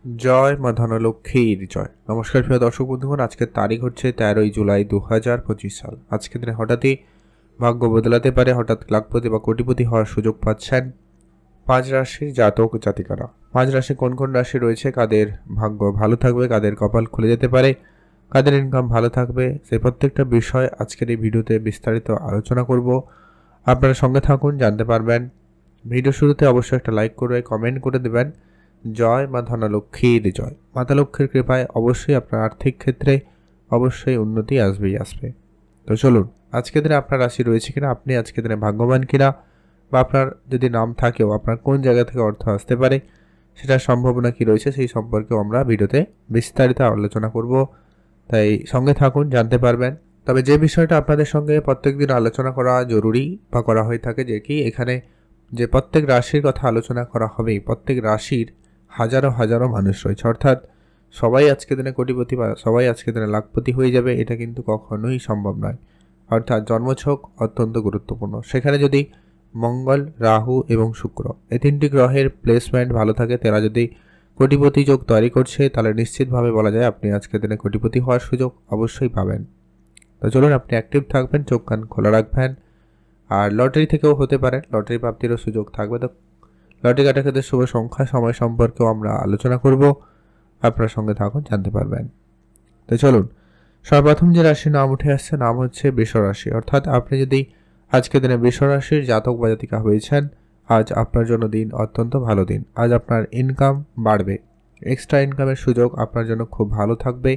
জয় মা ধনলক্ষ্মীর জয়। নমস্কার প্রিয় দর্শক বন্ধুগণ, আজকের তারিখ হচ্ছে 13ই জুলাই 2025 সাল। আজকের দিনে হঠাৎই ভাগ্য বদলাতে পারে, হঠাৎ লাখপতি বা কোটিপতি হওয়ার সুযোগ পাচ্ছেন 5 রাশির জাতক জাতিকারা। 5 রাশি কোন কোন রাশি রয়েছে, কাদের ভাগ্য ভালো থাকবে, কাদের কপাল খুলে যেতে পারে, কাদের ইনকাম ভালো থাকবে, সেই প্রত্যেকটা বিষয় আজকের এই ভিডিওতে বিস্তারিত আলোচনা করব। আপনারা সঙ্গে থাকুন, জানতে পারবেন। ভিডিও শুরুতে অবশ্যই একটা লাইক করে কমেন্ট করে দেবেন। জয় মা ধনলক্ষ্মীর জয়। মাতা লক্ষ্মীর কৃপায় অবশ্যই আপনার আর্থিক ক্ষেত্রে অবশ্যই উন্নতি আসবেই আসবে। তো চলুন, আজকের দিনে আপনার রাশি রয়েছে কিনা, আপনি আজকের দিনে ভাগ্যবান কিনা, বা আপনার যদি নাম থাকেও আপনার কোন জায়গা থেকে অর্থ আসতে পারে, সেটার সম্ভাবনা কি রয়েছে, সেই সম্পর্কেও আমরা ভিডিওতে বিস্তারিত আলোচনা করব। তাই সঙ্গে থাকুন, জানতে পারবেন। তবে যে বিষয়টা আপনাদের সঙ্গে প্রত্যেকদিন আলোচনা করা জরুরি বা করা হয়ে থাকে, যে কি এখানে যে প্রত্যেক রাশির কথা আলোচনা করা হবে, প্রত্যেক রাশির হাজারো হাজারো মানুষ রয়েছে, অর্থাৎ সবাই আজকে দিনে কোটিপতি বা সবাই আজকে দিনে লাখপতি হয়ে যাবে, এটা কিন্তু কখনোই সম্ভব নয়। অর্থাৎ জন্মছক অত্যন্ত গুরুত্বপূর্ণ। সেখানে যদি মঙ্গল, রাহু এবং শুক্র এই তিনটি গ্রহের প্লেসমেন্ট ভালো থাকে, তারা যদি কোটিপতি যোগ তৈরি করছে, তাহলে নিশ্চিতভাবে বলা যায় আপনি আজকে দিনে কোটিপতি হওয়ার সুযোগ অবশ্যই পাবেন। তো চলুন, আপনি অ্যাক্টিভ থাকবেন, চোখ কান খোলা রাখবেন। আর লটারি থেকেও হতে পারে, লটারি প্রাপ্তিরও সুযোগ থাকবে। তো লটারি কাটার ক্ষেত্রে শুভ সংখ্যা সময় সম্পর্কেও আমরা আলোচনা করব। আপনার সঙ্গে থাকুন, জানতে পারবেন। তো চলুন, সর্বপ্রথম যে রাশির নাম উঠে আসছে, নাম হচ্ছে বৃষ রাশি। অর্থাৎ আপনি যদি আজকের দিনে বৃষ রাশির জাতক বা জাতিকা হয়েছেন, আজ আপনার জন্য দিন অত্যন্ত ভালো দিন। আজ আপনার ইনকাম বাড়বে, এক্সট্রা ইনকামের সুযোগ আপনার জন্য খুব ভালো থাকবে।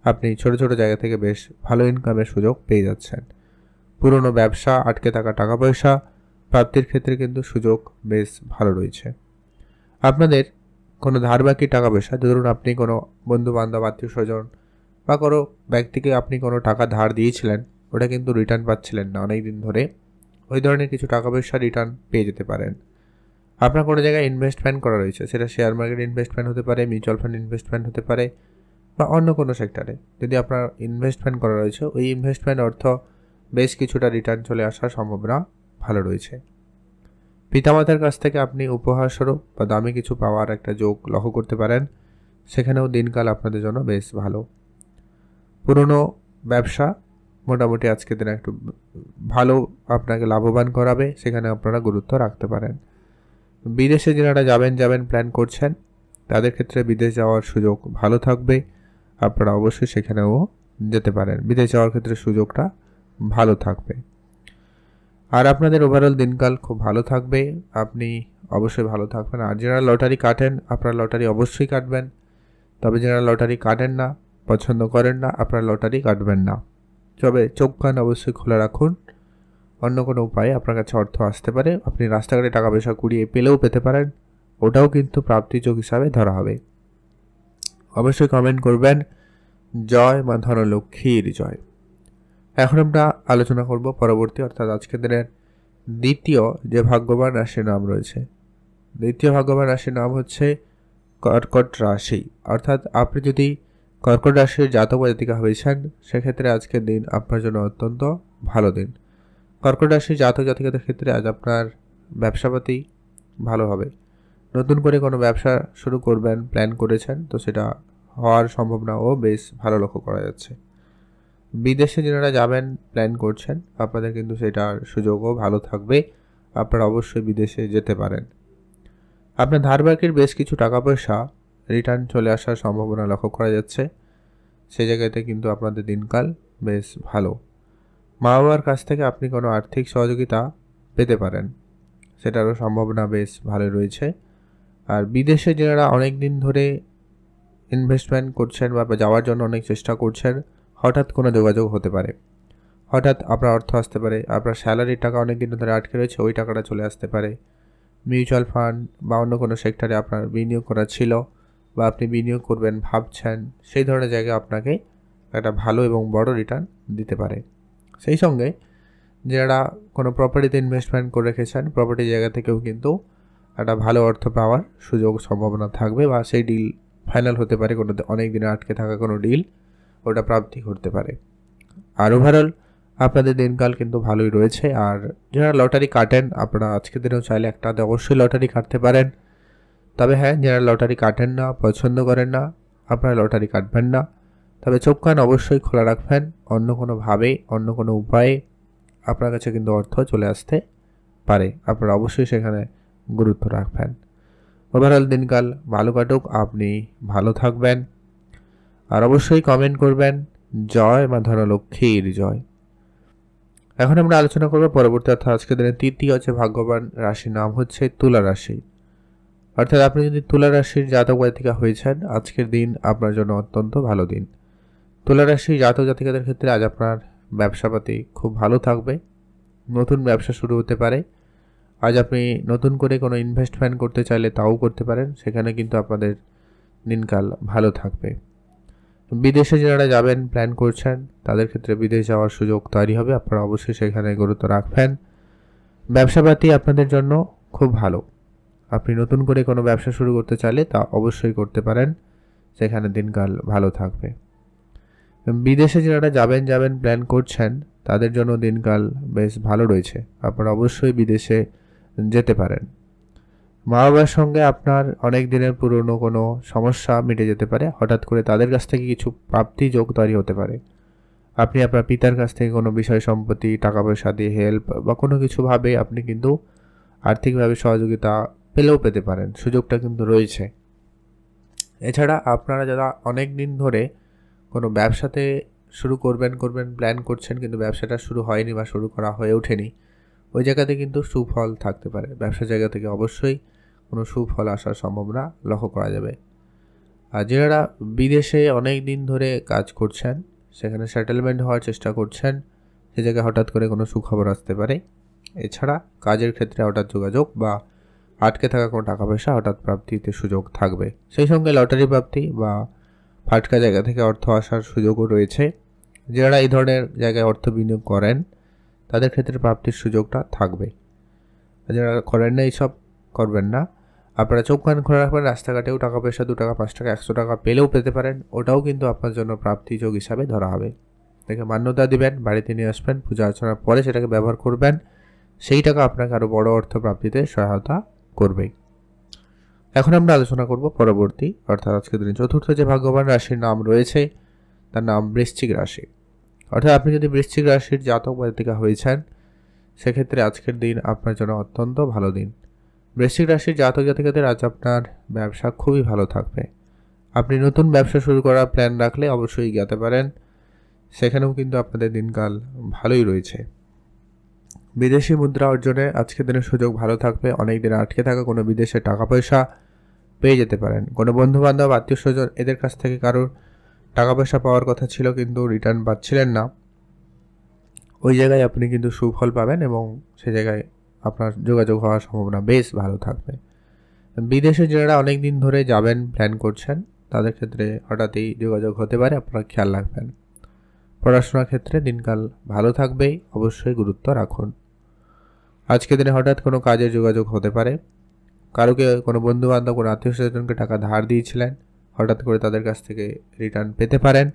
আপনি ছোট ছোট জায়গা থেকে বেশ ভালো ইনকামের সুযোগ পেয়ে যাচ্ছেন। পুরনো ব্যবসা, আটকে থাকা টাকা পয়সা প্রাপ্তির ক্ষেত্রে কিন্তু সুযোগ বেশ ভালো রয়েছে। আপনাদের কোনো ধার বাকি টাকা পয়সা, ধরুন আপনি কোনো বন্ধু বান্ধব, আত্মীয় স্বজন বা কোনো ব্যক্তিকে আপনি কোনো টাকা ধার দিয়েছিলেন, ওটা কিন্তু রিটার্ন পাচ্ছিলেন না অনেক দিন ধরে, ওই ধরনের কিছু টাকা পয়সা রিটার্ন পেয়ে যেতে পারেন। আপনার কোনো জায়গায় ইনভেস্টমেন্ট করা রয়েছে, সেটা শেয়ার মার্কেট ইনভেস্টমেন্ট হতে পারে, মিউচুয়াল ফান্ড ইনভেস্টমেন্ট হতে পারে, বা অন্য কোনো সেক্টরে যদি আপনার ইনভেস্টমেন্ট করা রয়েছে, ওই ইনভেস্টমেন্ট অর্থ বেশ কিছুটা রিটার্ন চলে আসার সম্ভাবনা ভালো রয়েছে। পিতামাতার কাছ থেকে আপনি উপহারস্বরূপ বা দামি কিছু পাওয়ার একটা যোগ লক্ষ্য করতে পারেন। সেখানেও দিনকাল আপনাদের জন্য বেশ ভালো। পুরনো ব্যবসা মোটামুটি আজকের দিনে একটু ভালো আপনাকে লাভবান করাবে, সেখানে আপনারা গুরুত্ব রাখতে পারেন। বিদেশে যারা যাবেন প্ল্যান করছেন, তাদের ক্ষেত্রে বিদেশ যাওয়ার সুযোগ ভালো থাকবে। আপনারা অবশ্যই সেখানেও যেতে পারেন, বিদেশ যাওয়ার ক্ষেত্রে সুযোগটা ভালো থাকবে। আর আপনাদের ওভারঅল দিনকাল খুব ভালো থাকবে, আপনি অবশ্যই ভালো থাকবেন। আর যারা লটারি কাটেন, আপনারা লটারি অবশ্যই কাটবেন। তবে যারা লটারি কাটেন না, পছন্দ করেন না, আপনারা লটারি কাটবেন না। তবে চোখ কান অবশ্যই খোলা রাখুন, অন্য কোনো উপায়ে আপনার কাছে অর্থ আসতে পারে। আপনি রাস্তাঘাটে টাকা পয়সা কুড়িয়ে পেলেও পেতে পারেন, ওটাও কিন্তু প্রাপ্তিযোগ হিসাবে ধরা হবে। অবশ্যই কমেন্ট করবেন জয় মা ধনলক্ষ্মীর জয়। এখন আমরা আলোচনা করব পরবর্তী, অর্থাৎ আজকের দিনের দ্বিতীয় যে ভাগ্যবান রাশির নাম রয়েছে। দ্বিতীয় ভাগ্যবান রাশির নাম হচ্ছে কর্কট রাশি। অর্থাৎ আপনি যদি কর্কট রাশির জাতক বা জাতিকা হয়েছেন, সেক্ষেত্রে আজকের দিন আপনার জন্য অত্যন্ত ভালো দিন। কর্কট রাশির জাতক জাতিকাদের ক্ষেত্রে আজ আপনার ব্যবসাপাতি ভালো হবে। নতুন করে কোনো ব্যবসা শুরু করবেন প্ল্যান করেছেন, তো সেটা হওয়ার সম্ভাবনাও বেশ ভালো লক্ষ্য করা যাচ্ছে। বিদেশে যারা যাবেন প্ল্যান করছেন, আপনাদের কিন্তু সেটার সুযোগও ভালো থাকবে, আপনারা অবশ্যই বিদেশে যেতে পারেন। আপনার ধারবাকির বেশ কিছু টাকা পয়সা রিটার্ন চলে আসার সম্ভাবনা লক্ষ্য করা যাচ্ছে, সেই জায়গাতে কিন্তু আপনাদের দিনকাল বেশ ভালো। মা বাবার কাছ থেকে আপনি কোনো আর্থিক সহযোগিতা পেতে পারেন, সেটারও সম্ভাবনা বেশ ভালো রয়েছে। আর বিদেশে যারা অনেক দিন ধরে ইনভেস্টমেন্ট করছেন বা যাওয়ার জন্য অনেক চেষ্টা করছেন, হঠাৎ কোনো যোগাযোগ হতে পারে, হঠাৎ আপনার অর্থ আসতে পারে। আপনার স্যালারির টাকা অনেক দিন ধরে আটকে রয়েছে, ওই টাকাটা চলে আসতে পারে। মিউচুয়াল ফান্ড বা অন্য কোনো সেক্টরে আপনার বিনিয়োগ করা ছিল, বা আপনি বিনিয়োগ করবেন ভাবছেন, সেই ধরনের জায়গায় আপনাকে একটা ভালো এবং বড় রিটার্ন দিতে পারে। সেই সঙ্গে যারা কোনো প্রপার্টিতে ইনভেস্টমেন্ট করে রেখেছেন, প্রপার্টি জায়গা থেকেও কিন্তু একটা ভালো অর্থ পাওয়ার সুযোগ সম্ভাবনা থাকবে, বা সেই ডিল ফাইনাল হতে পারে। কোনো অনেক দিনে আটকে থাকা কোনো ডিল, ওটা প্রাপ্তি করতে পারে। আর ওভারঅল আপনাদের দিনকাল কিন্তু ভালোই রয়েছে। আর যারা লটারি কাটেন, আপনারা আজকের দিনেও চাইলে একটা অবশ্যই লটারি কাটতে পারেন। তবে হ্যাঁ, যারা লটারি কাটেন না, পছন্দ করেন না, আপনারা লটারি কাটবেন না। তবে চোখ কান অবশ্যই খোলা রাখবেন। অন্য কোনোভাবে, অন্য কোনো উপায়ে আপনার কাছে কিন্তু অর্থ চলে আসতে পারে। আপনারা অবশ্যই সেখানে গুরুত্ব রাখবেন। ওভারঅল দিনকাল ভালো কাটুক, আপনি ভালো থাকবেন। আর অবশ্যই কমেন্ট করবেন জয় মা ধনলক্ষ্মীর জয়। এখন আমরা আলোচনা করব পরবর্তী অর্থাৎ আজকের দিনে তৃতীয় হচ্ছে ভাগ্যবান রাশির নাম হচ্ছে তুলা রাশি। অর্থাৎ আপনি যদি তুলা রাশির জাতক জাতিকা হয়েছেন, আজকের দিন আপনার জন্য অত্যন্ত ভালো দিন। তুলা রাশির জাতক জাতিকাদের ক্ষেত্রে আজ আপনার ব্যবসাপাতি খুব ভালো থাকবে। নতুন ব্যবসা শুরু হতে পারে। আজ আপনি নতুন করে কোনো ইনভেস্টমেন্ট করতে চাইলে তাও করতে পারেন, সেখানে কিন্তু আপনাদের দিনকাল ভালো থাকবে। বিদেশে যারা যাবেন প্ল্যান করছেন, তাদের ক্ষেত্রে বিদেশ যাওয়ার সুযোগ তৈরি হবে। আপনারা অবশ্যই সেখানে গুরুত্ব রাখবেন। ব্যবসাপাতি আপনাদের জন্য খুব ভালো। আপনি নতুন করে কোনো ব্যবসা শুরু করতে চাইলে তা অবশ্যই করতে পারেন, সেখানে দিনকাল ভালো থাকবে। বিদেশে যারা যাবেন প্ল্যান করছেন, তাদের জন্য দিনকাল বেশ ভালো রয়েছে। আপনারা অবশ্যই বিদেশে যেতে পারেন। মা বাবার সঙ্গে আপনার অনেক দিনের পুরনো কোনো সমস্যা মিটে যেতে পারে। হঠাৎ করে তাদের কাছ থেকে কিছু প্রাপ্তি যোগ তৈরি হতে পারে। আপনি আপনার পিতার কাছ থেকে কোনো বিষয় সম্পত্তি, টাকা পয়সা দিয়ে হেল্প বা কোনো কিছুভাবে আপনি কিন্তু আর্থিকভাবে সহযোগিতা পেলেও পেতে পারেন, সুযোগটা কিন্তু রয়েছে। এছাড়া আপনারা যারা অনেক দিন ধরে কোনো ব্যবসাতে শুরু করবেন প্ল্যান করছেন, কিন্তু ব্যবসাটা শুরু হয়নি বা শুরু করা হয়ে ওঠেনি, ওই জায়গাতে কিন্তু সুফল থাকতে পারে। ব্যবসার জায়গা থেকে অবশ্যই কোনো সুফল আসার সম্ভাবনা লক্ষ্য করা যাবে। আর যারা বিদেশে অনেক দিন ধরে কাজ করছেন, সেখানে সেটেলমেন্ট হওয়ার চেষ্টা করছেন, সে জায়গায় হঠাৎ করে কোনো সুখবর আসতে পারে। এছাড়া কাজের ক্ষেত্রে হঠাৎ যোগাযোগ বা আটকে থাকা কোনো টাকা পয়সা হঠাৎ প্রাপ্তিতে সুযোগ থাকবে। সেই সঙ্গে লটারি প্রাপ্তি বা ফাটকা জায়গা থেকে অর্থ আসার সুযোগও রয়েছে। যারা এই ধরনের জায়গায় অর্থ বিনিয়োগ করেন, তাদের ক্ষেত্রে প্রাপ্তির সুযোগটা থাকবে। যারা করেন না, এইসব করবেন না। আপনারা চোখ কান খোলা রাখবেন। রাস্তাঘাটেও টাকা পয়সা 2 টাকা, 5 টাকা, 100 টাকা পেলেও পেতে পারেন, ওটাও কিন্তু আপনার জন্য প্রাপ্তি যোগ হিসাবে ধরা হবে। তাকে মান্যতা দিবেন, বাড়িতে নিয়ে আসবেন, পূজা অর্চনার পরে সেটাকে ব্যবহার করবেন। সেই টাকা আপনাকে আরও বড় অর্থ প্রাপ্তিতে সহায়তা করবে। এখন আমরা আলোচনা করব পরবর্তী অর্থাৎ আজকের দিনে চতুর্থ যে ভাগ্যবান রাশির নাম রয়েছে, তার নাম বৃশ্চিক রাশি। অর্থাৎ আপনি যদি বৃশ্চিক রাশির জাতক জাতিকা হয়েছেন, সেক্ষেত্রে আজকের দিন আপনার জন্য অত্যন্ত ভালো দিন। বৃশ্চিক রাশির জাতক জাতিকাদের আজ আপনার ব্যবসা খুবই ভালো থাকবে। আপনি নতুন ব্যবসা শুরু করার প্ল্যান রাখলে অবশ্যই যেতে পারেন, সেখানেও কিন্তু আপনাদের দিনকাল ভালোই রয়েছে। বিদেশি মুদ্রা অর্জনে আজকের দিনের সুযোগ ভালো থাকবে। অনেক দিন আটকে থাকা কোনো বিদেশে টাকা পয়সা পেয়ে যেতে পারেন। কোনো বন্ধুবান্ধব, আত্মীয় স্বজন এদের কাছ থেকে কারোর টাকা পয়সা পাওয়ার কথা ছিল কিন্তু রিটার্ন পাচ্ছিলেন না, ওই জায়গায় আপনি কিন্তু সুফল পাবেন এবং সে জায়গায় আপনার যোগাযোগ হওয়ার সম্ভাবনা বেশ ভালো থাকবে। বিদেশে যারা অনেক দিন ধরে যাবেন প্ল্যান করছেন, তাদের ক্ষেত্রে হঠাৎই যোগাযোগ হতে পারে, আপনারা খেয়াল রাখবেন। পড়াশোনার ক্ষেত্রে দিনকাল ভালো থাকবেই, অবশ্যই গুরুত্ব রাখুন। আজকের দিনে হঠাৎ কোনো কাজের যোগাযোগ হতে পারে। কারোকে কোনো বন্ধুবান্ধব, কোনো আত্মীয় স্বজনকে টাকা ধার দিয়েছিলেন, হঠাৎ করে তাদের কাছ থেকে রিটার্ন পেতে পারেন।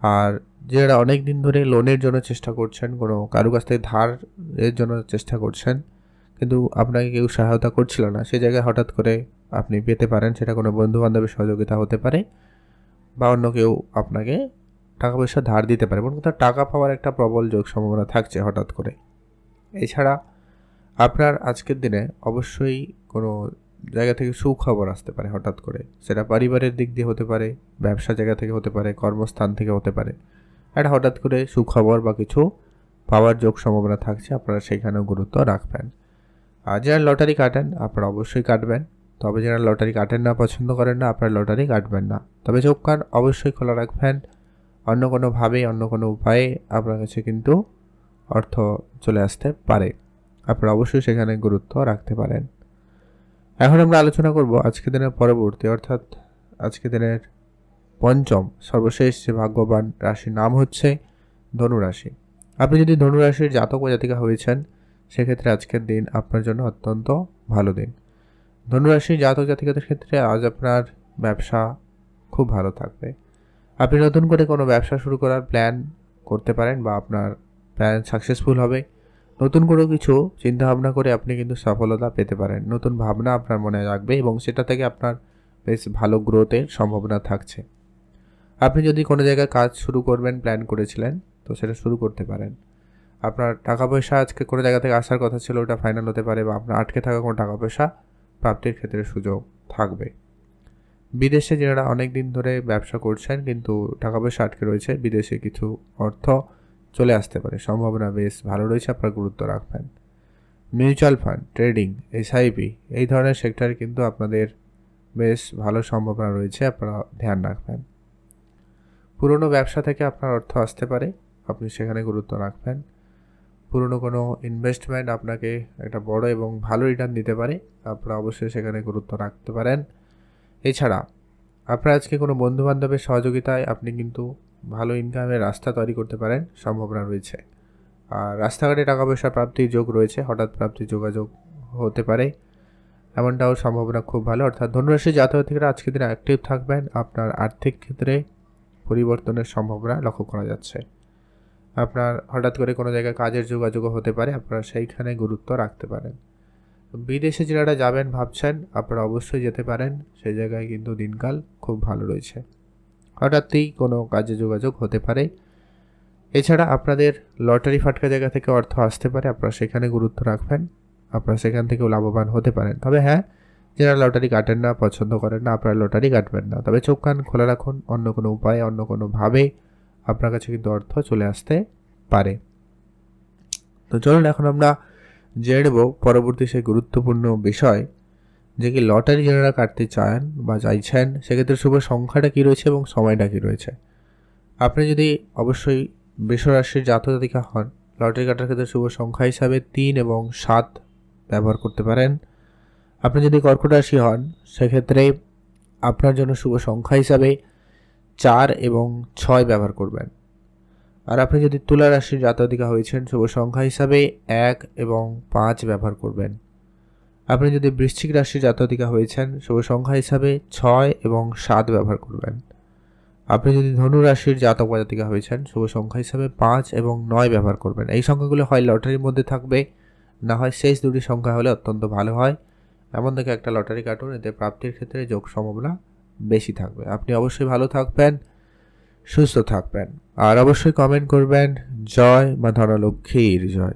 আর যারা অনেক দিন ধরে লোনের জন্য চেষ্টা করছেন, কোনো কারো কাছ থেকে ধারের জন্য চেষ্টা করছেন, কিন্তু আপনাকে কেউ সহায়তা করছিল না, সে জায়গায় হঠাৎ করে আপনি পেতে পারেন। সেটা কোনো বন্ধুবান্ধবের সহযোগিতা হতে পারে বা অন্য কেউ আপনাকে টাকা পয়সা ধার দিতে পারে, এবং তার টাকা পাওয়ার একটা প্রবল যোগ সম্ভাবনা থাকছে হঠাৎ করে। এছাড়া আপনার আজকের দিনে অবশ্যই কোনো জায়গা থেকে সুখবর আসতে পারে হঠাৎ করে। সেটা পরিবারের দিক দিয়ে হতে পারে, ব্যবসা জায়গা থেকে হতে পারে, কর্মস্থান থেকে হতে পারে। একটা হঠাৎ করে সুখবর বা কিছু পাওয়ার যোগ সম্ভাবনা থাকছে, আপনারা সেখানেও গুরুত্ব রাখবেন। আর যারা লটারি কাটেন, আপনারা অবশ্যই কাটবেন। তবে যারা লটারি কাটেন না, পছন্দ করেন না, আপনারা লটারি কাটবেন না। তবে চোখ কান অবশ্যই খোলা রাখবেন। অন্য কোনোভাবে, অন্য কোনো উপায়ে আপনার কাছে কিন্তু অর্থ চলে আসতে পারে, আপনারা অবশ্যই সেখানে গুরুত্ব রাখতে পারেন। এখন আমরা আলোচনা করব আজকের দিনের পরবর্তী অর্থাৎ আজকের দিনের পঞ্চম সর্বশেষ যে ভাগ্যবান রাশির নাম হচ্ছে ধনু রাশি। আপনি যদি ধনু রাশির জাতক বা জাতিকা হয়েছেন, সেক্ষেত্রে আজকের দিন আপনার জন্য অত্যন্ত ভালো দিন। ধনু রাশির জাতক জাতিকাদের ক্ষেত্রে আজ আপনার ব্যবসা খুব ভালো থাকবে। আপনি নতুন করে কোনো ব্যবসা শুরু করার প্ল্যান করতে পারেন বা আপনার প্ল্যান সাকসেসফুল হবে। নতুন কোনো কিছু চিন্তাভাবনা করে আপনি কিন্তু সফলতা পেতে পারেন। নতুন ভাবনা আপনার মনে জাগবে এবং সেটা থেকে আপনার বেশ ভালো গ্রোথের সম্ভাবনা থাকছে। আপনি যদি কোনো জায়গায় কাজ শুরু করবেন প্ল্যান করেছিলেন, তো সেটা শুরু করতে পারেন। আপনার টাকা পয়সা আজকে কোনো জায়গা থেকে আসার কথা ছিল, ওটা ফাইনাল হতে পারে, বা আপনার আটকে থাকা কোনো টাকা পয়সা প্রাপ্তির ক্ষেত্রে সুযোগ থাকবে। বিদেশে যারা অনেক দিন ধরে ব্যবসা করছেন কিন্তু টাকা পয়সা আটকে রয়েছে, বিদেশে কিছু অর্থ চলে আসতে পারে, সম্ভাবনা বেশ ভালো রয়েছে, আপনার গুরুত্ব রাখবেন। মিউচুয়াল ফান্ড, ট্রেডিং, এসআইপি এই ধরনের সেক্টরে কিন্তু আপনাদের বেশ ভালো সম্ভাবনা রয়েছে, আপনারা ধ্যান রাখবেন। পুরনো ব্যবসা থেকে আপনার অর্থ আসতে পারে, আপনি সেখানে গুরুত্ব রাখবেন। পুরনো কোনো ইনভেস্টমেন্ট আপনাকে একটা বড় এবং ভালো রিটার্ন দিতে পারে, আপনারা অবশ্যই সেখানে গুরুত্ব রাখতে পারেন। এছাড়া আপনার আজকে কোনো বন্ধুবান্ধবের সহযোগিতায় আপনি কিন্তু ভালো ইনকামের রাস্তা তৈরি করতে পারেন, সম্ভাবনা রয়েছে। আর রাস্তাঘাটে টাকা পয়সা প্রাপ্তির যোগ রয়েছে, হঠাৎ প্রাপ্তির যোগাযোগ হতে পারে, এমনটাও সম্ভাবনা খুব ভালো। অর্থাৎ ধনুরাশির জাতকরা আজকের দিনে অ্যাক্টিভ থাকবেন, আপনার আর্থিক ক্ষেত্রে পরিবর্তনের সম্ভাবনা লক্ষ্য করা যাচ্ছে। আপনার হঠাৎ করে কোনো জায়গায় কাজের যোগাযোগও হতে পারে, আপনারা সেইখানে গুরুত্ব রাখতে পারেন। বিদেশে যারা যাবেন ভাবছেন, আপনারা অবশ্যই যেতে পারেন, সেই জায়গায় কিন্তু দিনকাল খুব ভালো রয়েছে। হঠাৎই কোনো কাজে যোগাযোগ হতে পারে। এছাড়া আপনাদের লটারি ফাটকা জায়গা থেকে অর্থ আসতে পারে, আপনারা সেখানে গুরুত্ব রাখবেন, আপনারা সেখান থেকেও লাভবান হতে পারেন। তবে হ্যাঁ, যারা লটারি কাটেন না, পছন্দ করেন না, আপনারা লটারি কাটবেন না। তবে চোখ কান খোলা রাখুন, অন্য কোনো উপায়ে, অন্য কোনোভাবে আপনার কাছে কিন্তু অর্থ চলে আসতে পারে। তো চলুন এখন আমরা জেনে নেব পরবর্তী সেই গুরুত্বপূর্ণ বিষয়, যে কি লটারি যারা কাটতে চান বা চাইছেন, সেক্ষেত্রে শুভ সংখ্যাটা কী রয়েছে এবং সময়টা কী রয়েছে। আপনি যদি অবশ্যই বৃষরাশির জাতক-জাতিকা হন, লটারি কাটার ক্ষেত্রে শুভ সংখ্যা হিসাবে 3 এবং 7 ব্যবহার করতে পারেন। আপনি যদি কর্কট রাশি হন, সেক্ষেত্রে আপনার জন্য শুভ সংখ্যা হিসাবে 4 এবং 6 ব্যবহার করবেন। আর আপনি যদি তুলা রাশির জাতক-জাতিকা হয়েছেন, শুভ সংখ্যা হিসাবে 1 এবং 5 ব্যবহার করবেন। আপনি যদি বৃশ্চিক রাশির জাতক-জাতিকা হয়েছেন, শুভ সংখ্যা হিসাবে 6 এবং 7 ব্যবহার করবেন। আপনি যদি ধনু রাশির জাতক বা জাতিকা হয়েছেন, শুভ সংখ্যা হিসাবে 5 এবং 9 ব্যবহার করবেন। এই সংখ্যাগুলো হয় লটারির মধ্যে থাকবে, না হয় শেষ দুটি সংখ্যা হলে অত্যন্ত ভালো হয়। এমন দেখে একটা লটারি কাটুন, এতে প্রাপ্তির ক্ষেত্রে যোগ সম্ভাবনা বেশি থাকবে। আপনি অবশ্যই ভালো থাকবেন, সুস্থ থাকবেন, আর অবশ্যই কমেন্ট করবেন জয় মা ধনলক্ষ্মীর জয়।